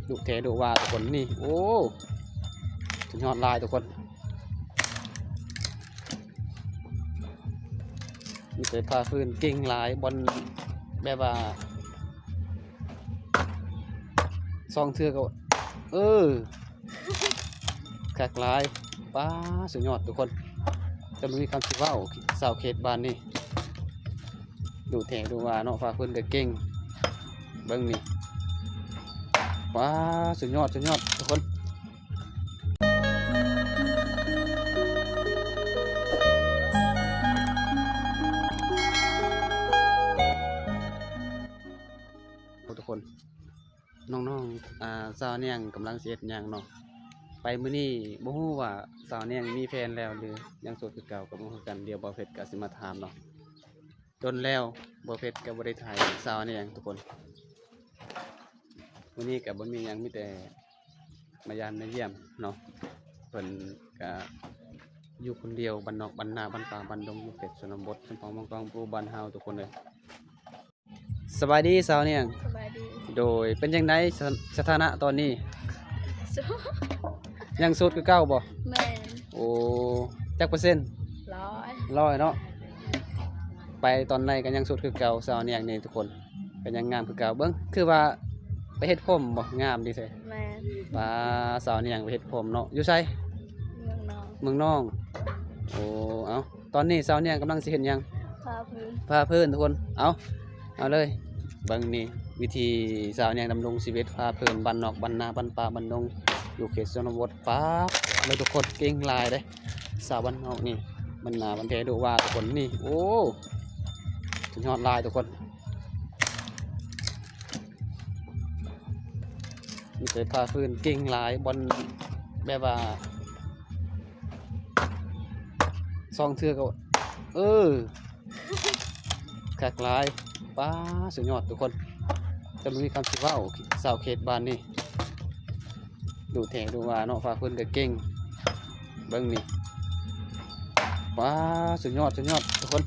ดุแท้ดุว่าทุกคนนี่โอ้สุดยอดลายทุกคนมีแต่พาฟื้นเก่งหลายบอลแบบว่าซองเทือก็คักหลายป้าสุดยอดทุกคนจะมีคำสิว่าสาวเขตบ้านนี่ดูแท้ดูว่าเนาะพาฟื้นก็เก่งเบิ่งนี่ว้าสุดยอดทุกคนทุกคนน้องๆสาวเนี่ยงกำลังเสียดอย่างเนาะไปมื้อนี้บ่ฮู้ว่าสาวเนี่ยงมีแฟนแล้วหรือยังโสดคือเก่าก็บ่ฮู้กันเดี๋ยวบ่เพชรก็สิมาถามเนาะจนแล้วบ่เพชรก็บ่ได้ถ่ายสาวเนี่ยงทุกคนวันนี้กับบ่มีหยังมีแต่มายามมาเยี่ยมเนาะเพิ่นก็อยู่คนเดียวบ้านนอกบ้านนาบ้านป่าบ้านดงอยู่เขตชนบทชุมพรมังกรปูบ้านเฮาทุกคนเลยสบายดีสาวเนี่ย สบายดี โดยเป็นจังไดสถานะตอนนี้ โซ่ ยังโสดคือเก่าบ่ แม่น โอ้จักเปอร์เซ็นต์ ร้อย 100เนาะไปตอนไหนก็ยังโสดคือเก่าสาวเนี่ยนี่ทุกคนก็ยังงามคือเก่าเบิ่งคือว่าไปเฮ็ดผมบ่งามดีแท้ แม่น ปลาสาวนี่ยังไปเฮ็ดผมเนาะอยู่ไส เมืองน้อง โอ้เอาตอนนี้สาวเนี่ยกำลังสิเฮ็ดหยัง พาพื้น พาเพิ่นทุกคนเอาเลยเบิ่งนี่วิธีสาวเนี่ยดำรงชีวิตพาเพิ่นบ้านนอกบ้านนาบ้านป่าบ้านดงอยู่เขตชนบทป๊าบเลยทุกคนเก่งหลายเด้สาวบ้านนอกนี่มันนาบ้านแท้ดุว่าทุกคนนี่โอ้สุดยอดหลายทุกคนมีแต่พาเพิ่นเก่งหลายบอลแบบว่าซองเทือก็คักหลายป้าสุดยอดทุกคนจะมีคำสิว่าสาวเขตบ้านนี่ดูแท้ดูว่าเนาะฟ้าเพิ่นก็เก่งเบิ่งนี่ป้าสุดยอดทุกคน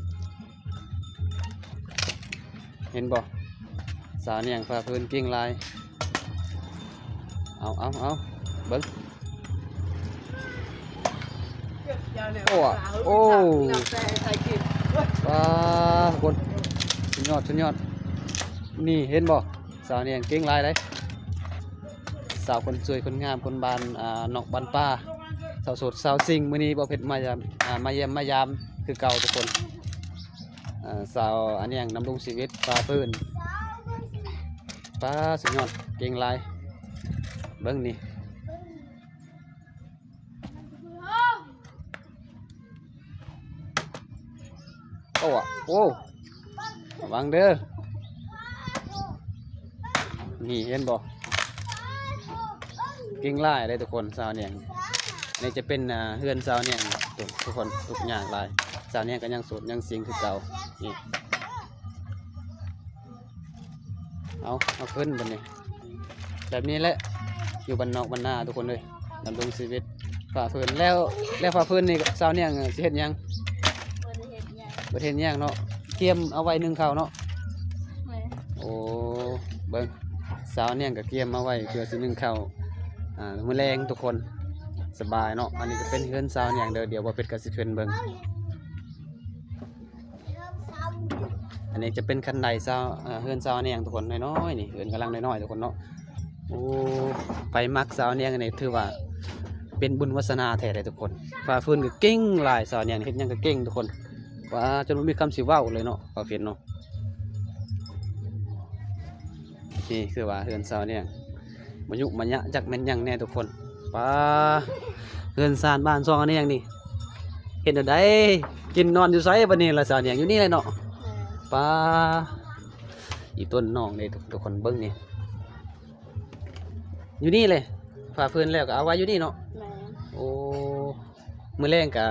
เห็นบ่สาวเนี่ยฟ้าเพิ่นเก่งหลายเอาเบิ่งโอ้ป้าคนสุดยอดนี่เห็นบ่สาวเนี่ยเก่งหลายเลยสาวคนสวยคนงามคนบานนอกบ้านป้าสาวโสดสาวซิงมื้อนี้บ่เพ็ดมายามมาเยี่ยมมายามคือเก่าทุกคนสาวอันนี้ดำรงชีวิตป้าเพิ่นป้าสุดยอดเก่งหลายเบิ่งนี่โอ้ระวังเด้อนี่เห็นบ่เก่งหลายเลยทุกคนสาวเนี่ยนี่จะเป็นเฮือนสาวเนี่ยทุกคนทุกอย่างหลายสาวเนี่ยก็ยังโสดยังซิงคือเก่านี่เอาขึ้นบนนี้แบบนี้แหละอยู่บ้านนอกบ้านนาทุกคนเลยดำรงชีวิตฝ่าฝืนแล้วฝ่าฝืนนี่สาวเนี่ยสิเฮ็ดหยัง บ่ได้เฮ็ดหยังประเทศเนาะเตรียมเอาไว้นึ่งข้าวเนาะ แม่น โอ้เบิ่งสาวเนี่ยก็เตรียมเอาไว้เพื่อสินึ่งข้าวมื้อแรงทุกคนสบายเนาะอันนี้ก็เป็นเฮือนสาวเนี่ยเดี๋ยวบ่เป็ดก็สิขึ้นเบิ่งอันนี้จะเป็นคันไดสาวเฮือนสาวเนี่ยทุกคนน้อยๆนี่เฮือนกำลังน้อยๆทุกคนเนาะโอ้ไปมักสาวเนี่ยนี่ถือว่าเป็นบุญวาสนาแท้เลยทุกคนฝ่าฝืนก็เก่งหลายสาวเนี่ยเฮ็ดหยังก็เก่งทุกคนว่าจนบ่มีคำสิเว้าเลยเนาะฝ่าฝืนเนาะนี่คือว่าเฮือนสาวเนี่ยมายุมายะจักแม่นหยังแน่ทุกคนป้าเฮือนซานบ้านซองอันนี้หยังนี่เฮ็ดได้กินนอนอยู่ไสบัดนี้ล่ะสาวเนี่ยอยู่นี่เลยเนาะ แม่น ป้าอีต้นน้องนี่ทุกคนเบิ่งนี่อยู่นี่เลยฝ่าฝืนแล้วก็เอาไว้อยู่นี่เนาะ แม่น โอ้มื้อแรงก็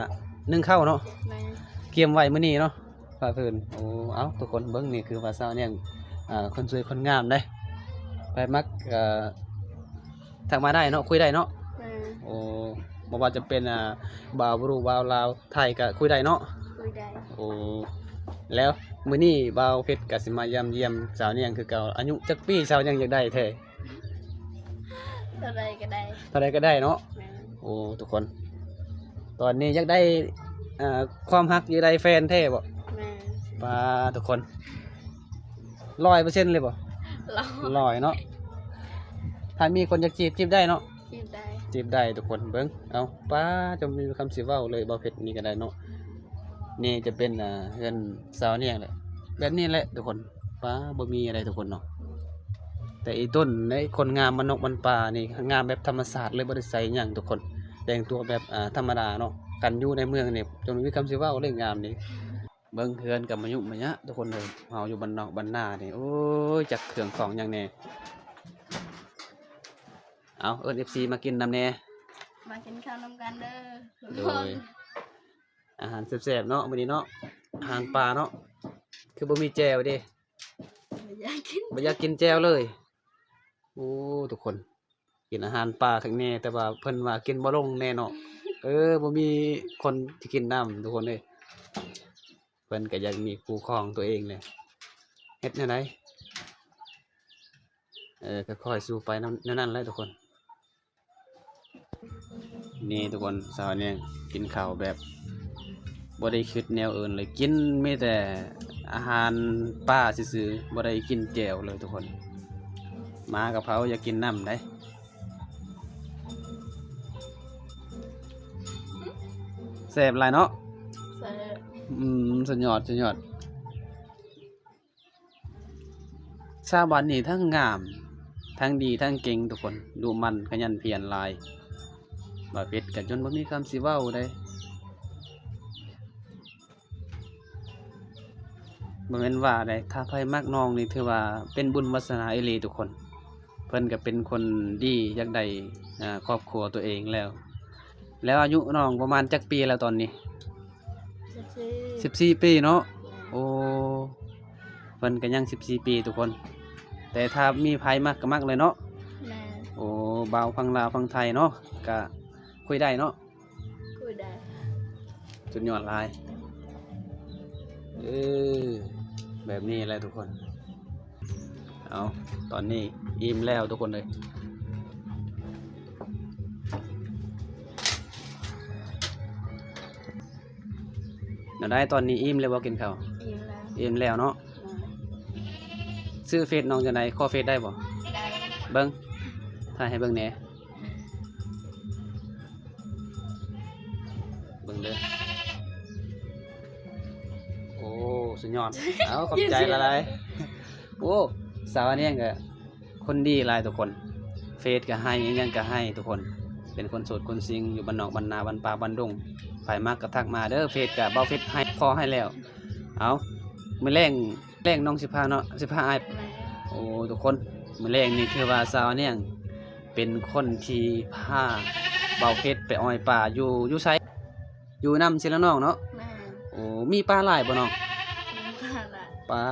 นึ่งข้าวเนาะ แม่น เกียมไว้มื้อนี้เนาะฝ่าฝืนโอ้เอาทุกคนเบิ่งนี่คือว่าสาวเนี่ยคนสวยคนงามได้ไปมักทักมาได้เนาะคุยได้เนาะ แม่น โอ้บ่ว่าจะเป็นบ่าวบรูบ่าวลาวไทยก็คุยได้เนาะ คุยได้ โอ้แล้วมื้อนี้บ่าวเพชรก็สิมายามเยี่ยมสาวเนี่ยคือเก่าอายุจักปีสาวยังอยากได้แท้ เท่าไรก็ได้ เท่าใดก็ได้เนาะ แม่น โอ้ทุกคน ตอนนี้อยากได้ความฮักอยากได้แฟนแท้บ่ แม่น ป้าทุกคน100%เลยบ่ เรา 100เนาะถ้ามีคนอยากจีบได้เนาะ คิดได้ จีบได้ทุกคนเบิ่งเอาป้าจะมีคำสิเว้าเลยบ่เพชรนี่ก็ได้เนาะนี่จะเป็นเฮือนสาวเนี่ยแหละแบบนี้แหละทุกคนป้าบ่มีอะไรทุกคนเนาะแต่อีต้นในคนงามมันนกมันป่านี่งามแบบธรรมชาติเลยบ่ได้ใส่หยังทุกคนแต่งตัวแบบธรรมดาเนาะกันอยู่ในเมืองนี่จนมีคำสิเว้าเลยงามนี่เบิ่งเฮือนกับมายุมายะทุกคนเลยเฮาอยู่บ้านนอกบ้านนานี่โอ้ยจักเครื่องของหยังแน่เอาเอิ้น FC มากินนำแน่ มากินข้าวน้ำกันเด้อ โดยอาหารแซ่บๆเนาะมื้อนี้เนาะอาหารปลาเนาะคือบ่มีแจ่วเด้ ไม่อยากกิน บ่อยากกินแจ่วเลยโอ้ทุกคนกินอาหารปลาข้างแน่แต่ว่าเพิ่นว่ากินบ่ลงแน่เนาะบ่มีคนที่กินน้ำทุกคนเด้เพิ่นก็อยากมีคู่ครองตัวเองเลยเฮ็ดแนวใดก็ค่อยสู้ไปนำนั้นแหละทุกคนนี่ทุกคนสาวเนี่ยกินข้าวแบบบ่ได้คิดแนวอื่นเลยกินมีแต่อาหารป่าซื่อๆบ่ได้กินแจ่วเลยทุกคนหมากับเขาอยากกินน้ำได้แซ่บหลายเนาะ เสิร์ฟ สุดยอดชาวบ้านนี่ทั้งงามทั้งดีทั้งเก่งทุกคนดูมันขยันเพียรหลายบ่เป็ดกันจนบ่มีคำสิเว้าได้บ่แม่นว่าได้ถ้าไผมักน้องนี่ถือว่าเป็นบุญวาสนาอีหลีทุกคน เพิ่นก็เป็นคนดีอยากได้ครอบครัวตัวเองแล้ว แล้วอายุน้องประมาณจักปีแล้วตอนนี้ 14 ปีเนาะโอ้เพิ่นก็ยัง14 ปีทุกคน แต่ถ้ามีไผมักก็มักเลยเนาะ แม่ โอ้บ่าวฟังลาวฟังไทยเนาะก็คุยได้เนาะ คุยได้ สุดยอดหลายแบบนี้แหละทุกคนเอาตอนนี้อิ่มแล้วทุกคนเลยเดี๋ยวได้ตอนนี้อิ่มเลยบ่กินข้าว อิ่มแล้ว อิ่มแล้วเนาะซื้อเฟซน้องจังได๋ขอเฟซได้บ่ ได้ เบิ่งถ่ายให้เบิ่งแหน่เบิ่งเด้อโอ้สุดยอด เอาขอบใจหลายๆโอ้สาวอันนี้ก็คนดีหลายทุกคนเฟซก็ให้อิหยังก็ให้ทุกคนเป็นคนโสดคนซิงอยู่บ้านนอกบ้านนาบ้านป่าบ้านดงไปมากก็ทักมาเด้อเฟซก็เบาเฟซให้พอให้แล้วเอามื้อแรงน้องสิพาเนาะสิพาอ้าย แม่ โอ้ทุกคนมื้อแรงนี่คือว่าสาวเนี่ยเป็นคนที่พาเบาเพชรไปอ้อยป่าอยู่ไสอยู่นำสิละน้องเนาะ แม่ โอ้มีปลาหลายบ่น้อง ตาละ ปลา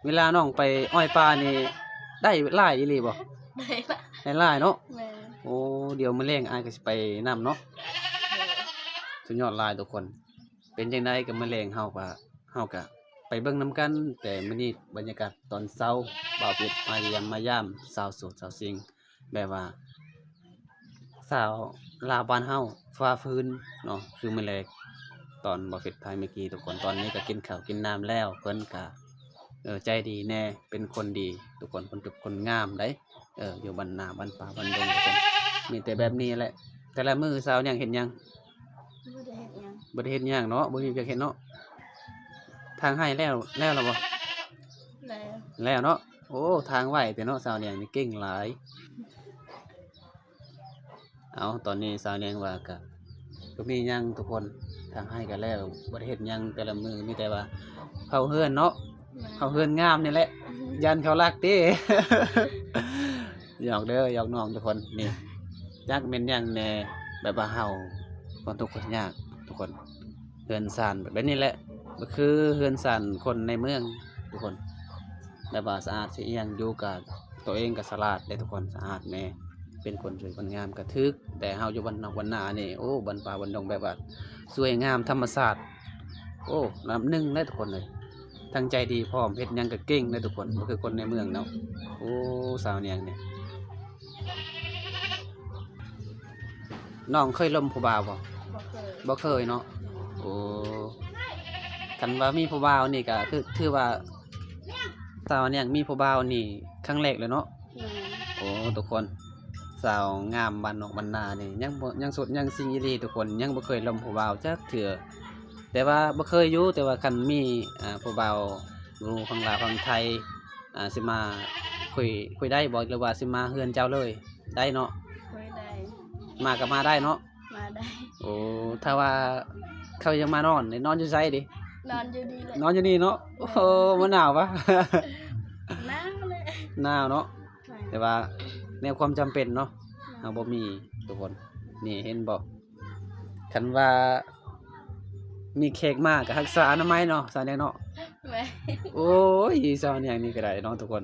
เวลาน้องไปอ้อยป่านี่ได้หลายอีหลีบ่ ได้ละ ได้หลายเนาะ แม่ โอ้เดี๋ยวมื้อแรงอ้ายก็สิไปนำเนาะสุดยอดหลายทุกคน เป็นจังได๋กับมื้อแรงเฮาก็ไปเบิ่งนํกันแต่มื้อนี้บรรยากาศตอนเช้าบ่าวเพชรมาเยี่ยมมายามสาวโสดสาวซิงแบบว่าสาวลาวบ้านเฮาฟ้าฟื้นเนาะคือมื้อแรกตอนบ่าวเพชรพายเมื่อกี้ทุกคนตอนนี้ก็กินข้าวกินน้ำแล้วเพิ่นก็ใจดีแน่เป็นคนดีทุกคนคนงามได้อยู่บ้านนาบ้านป่าบ้านดงทุกคนมีแต่แบบนี้แหละแต่ละมื้อสาวยังเห็นหยัง บ่ได้เฮ็ดหยังบ่ได้เฮ็ดหยังเนาะบ่มีเวียกเฮ็ดเนาะทางให้แล้วบ่ แล้ว แล้วเนาะโอ้ทางไวแต่เนาะสาวเนียงนี่เก่งหลายเอาตอนนี้สาวเนียงว่าก็มีหยังทุกคนทางให้กันแล้วบ่ได้เฮ็ดหยังแต่ละมื้อมีแต่ว่าเข้าเฮือนเนาะเข้าเฮือนงามนี่แหละยันเขารักติ หยอกเด้อหยอกน้องทุกคนนี่จักแม่นหยังแหน่แบบว่าเฮาคนทุกคนยากทุกคนเฮือนซ่านแบบนี้แหละก็คือเฮือนซ่านคนในเมืองทุกคนแบบว่าสะอาดสิเอียงอยู่กับตัวเองก็สะอาดได้ทุกคนสะอาดแน่เป็นคนสวยคนงามกระทึกแต่เฮาอยู่บ้านนอกบ้านนานี่โอ้บ้านป่าบ้านดงแบบว่าสวยงามธรรมชาติโอ้ลำหนึ่งได้ทุกคนเลยทั้งใจดีพร้อมเฮ็ดหยังก็เก่งได้ทุกคนบ่คือคนในเมืองเนาะโอ้สาวเนียงเนี่ย น้องเคยล้มผู้บ่าวบ่ บ่เคย บ่เคยเนาะโอ้คันว่ามีผู้บ่าวนี่ก็ถือว่าสาวเนี่ยมีผู้บ่าวนี่ครั้งแรกเลยเนาะ แม่ โอ้ทุกคนสาวงามบ้านนอกบ้านนานี่ยังบ่ยังโสดยังซิงอีหลีทุกคนยังบ่เคยล้มผู้บ่าวจักเทื่อแต่ว่าบ่เคยอยู่แต่ว่าคันมีผู้บ่าวอยู่ฝั่งลาวฝั่งไทยสิมาคุยได้บ่หรือว่าสิมาเฮือนเจ้าเลยได้เนาะ เคยได้ มาก็มาได้เนาะ มาได้ โอ้ถ้าว่าเขายังมานอนนี่นอนอยู่ไสดิ นอนอยู่ดีเลย นอนอยู่นี่เนาะโอ้โหมันหนาวปะ นั่งเลย หนาวเนาะ แม่ แต่ว่าในความจำเป็นเนาะเราบ่มีทุกคนนี่เห็นบ่คันว่ามีเค้กมากก็รักษาอนามัยเนาะสาวเนี่ยเนาะ แม่ โอ้ยสาวเนี่ยนี่ก็ได้เนาะทุกคน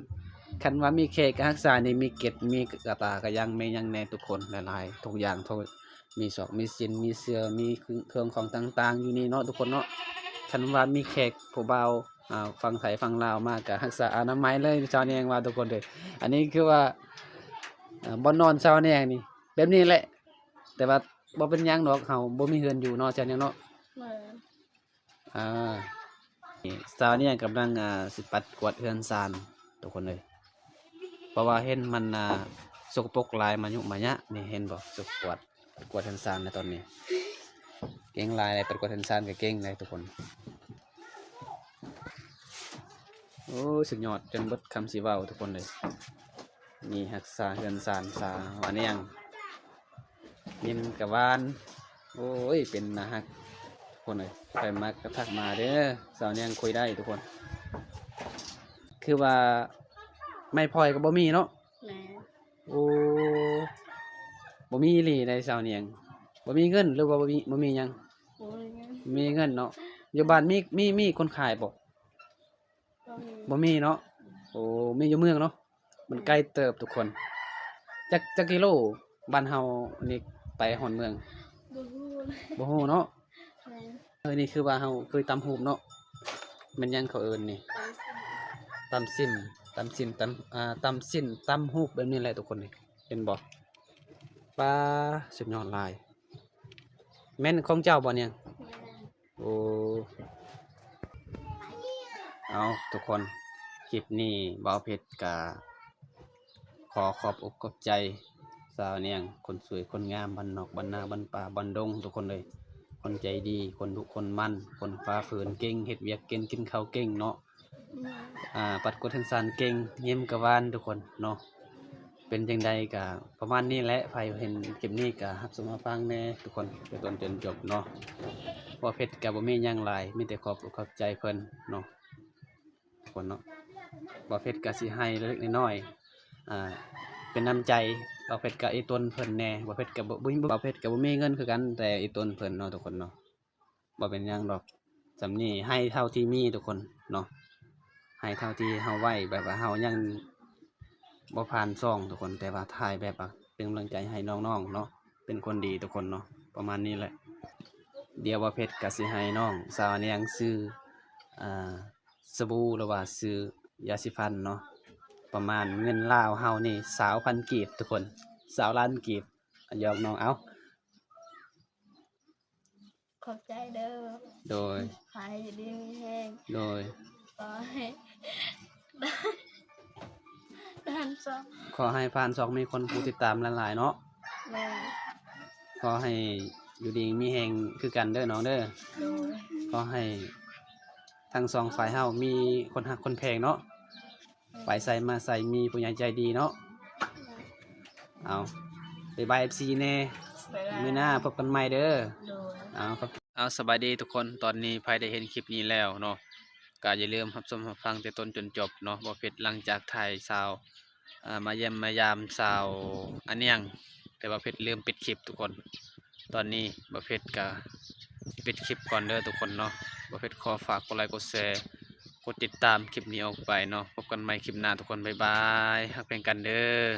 คันว่ามีเค้กก็รักษานี่มีเกล็ดมีกระตากระยังมีหยังแน่ทุกคนหลายๆทุกอย่างทุกมีศอกมีสินมีเสื้อมีเครื่องของต่างๆอยู่นี่เนาะทุกคนเนาะคันว่ามีเค้กผู้เบาฟังไทยฟังลาวมากก็รักษาอนามัยเลยสาวเนี่ยว่าทุกคนเด้ออันนี้คือว่าบ่นอนสาวเนี่ยนี่แบบนี้แหละแต่ว่าบ่เป็นหยังดอกเฮาบ่มีเฮือนอยู่เนาะสาวเนี่ยเนาะ แม่ อ่านี่สาวเนี่ยกำลังสิปัดกวาดเฮือนซานทุกคนเลยเพราะว่าเห็นมันสกปรกหลายมายุมายะนี่เห็นบ่สกวาดเฮือนซานในตอนนี้เก่งหลายเลยปัดกวาดเฮือนซานก็เก่งเลยทุกคนโอ้สุดยอดจนเบิดคำสิเว้าทุกคนเลยนี่รักษาเฮือนซานสาวอันนี้ยังมินกะวานโอ้ยเป็นนะฮัก ทุกคนเลยไปมากระทักมาเด้อสาวเนี่ยคุยได้ทุกคน คือว่าไม่พลอยกับบ่มีเนาะ แม่ โอ้บ่มีอีหลีในสาวเนี่ยบ่มีเงินหรือว่าบ่มีหยัง โอ้ยงั้น มีเงินเนาะอยู่บ้านมีคนขายบ่ ก็มี บ่มีเนาะโอ้มีอยู่เมืองเนาะมันไกลเติบทุกคนจักกิโลบ้านเฮานี่ไปฮอดเมือง บ่ฮู้เลย บ่ฮู้เนาะ แม่ นี่คือว่าเฮาเคยตำหูบเนาะแมันหยังเขาเอิ้นนี่ ตามสิ ตำสิ้นตำฮูบแบบนี้แหละทุกคนนี่เห็นบ่ปลาสุดยอดหลายแม่นของเจ้าบ่เนี่ย แม่ โอ้เอาทุกคนคลิปนี้บ่าวเพชรกะขอขอบอกขอบใจสาวเนียงคนสวยคนงามบ้านนอกบ้านนาบ้านป่าบ้านดงทุกคนเลยคนใจดีคนทุกคนมั่นคนฟ้าฝืนเก่งเฮ็ดเวียกเก่งกินข้าวเก่งเนาะ แม่ ปัดกดทังสารเก่งเยี่ยมกะวานทุกคนเนาะเป็นจังใดกะประมาณนี้แหละใครเห็นคลิปนี้กะรับสมาฟังแน่ทุกคนไปต้นจนจบเนาะว่าเพชรกะบ่มีหยังหลายมีแต่ขอบใจเพิ่นเนาะทุกคนเนาะว่าเพชรกะสิให้เล็กน้อยเป็นน้ำใจว่าเพชรกะอีตนเพิ่นแน่ว่าเพชรกะบ่เพชรกะบ่มีเงินคือกันแต่อีตนเพิ่นเนาะทุกคนเนาะบ่เป็นหยังดอกสำนี้ให้เท่าที่มีทุกคนเนาะ ให้เท่าที่เฮาไหวแบบว่าเฮายังบ่ผ่านซ่องทุกคนแต่ว่าถ่ายแบบว่าเป็นกำลังใจให้น้องๆเนาะเป็นคนดีทุกคนเนาะประมาณนี้แหละเดี๋ยวว่าเพชรก็สิให้น้องสาวเนี่ยงซื้อสบู่หรือว่าซื้อยาสีฟันเนาะประมาณเงินลาวเฮานี่20,000กีบทุกคน20ล้านกีบยอกน้องเอา ขอบใจเด้อ โดย ขายอยู่ดีมีแห้ง โดย ขอให้ด้านซอก ขอให้ผ่านซองมีคนผู้ติดตามหลายๆเนาะ แม่ ขอให้อยู่ดีมีแฮงคือกันเด้อน้องเด้อ โดย ก็ให้ทั้งสองฝ่ายเฮามีคนหักคนแพงเนาะไปใส่มาใส่มีผู้ใหญ่ใจดีเนาะเอาไปบาย FC แน่ บ๊ายบาย มื้อหน้าพบกันใหม่เด้อ โดย เอาครับเอาสบายดีทุกคนตอนนี้ใครได้เห็นคลิปนี้แล้วเนาะก็อย่าลืมรับชมรับฟังแต่ต้นจนจบเนาะบ่ผิดหลังจากถ่ายซาวมาเยี่ยมมายามซาวอันเนียงแต่ว่าเพชรลืมปิดคลิปทุกคน ตอนนี้บ่เพชรก็ปิดคลิปก่อนเด้อทุกคนเนาะบ่เพชรขอฝากกดไลค์กดแชร์กดติดตามคลิปนี้ออกไปเนาะพบกันใหม่คลิปหน้าทุกคนบ๊ายบายฮักเพลงกันเด้อ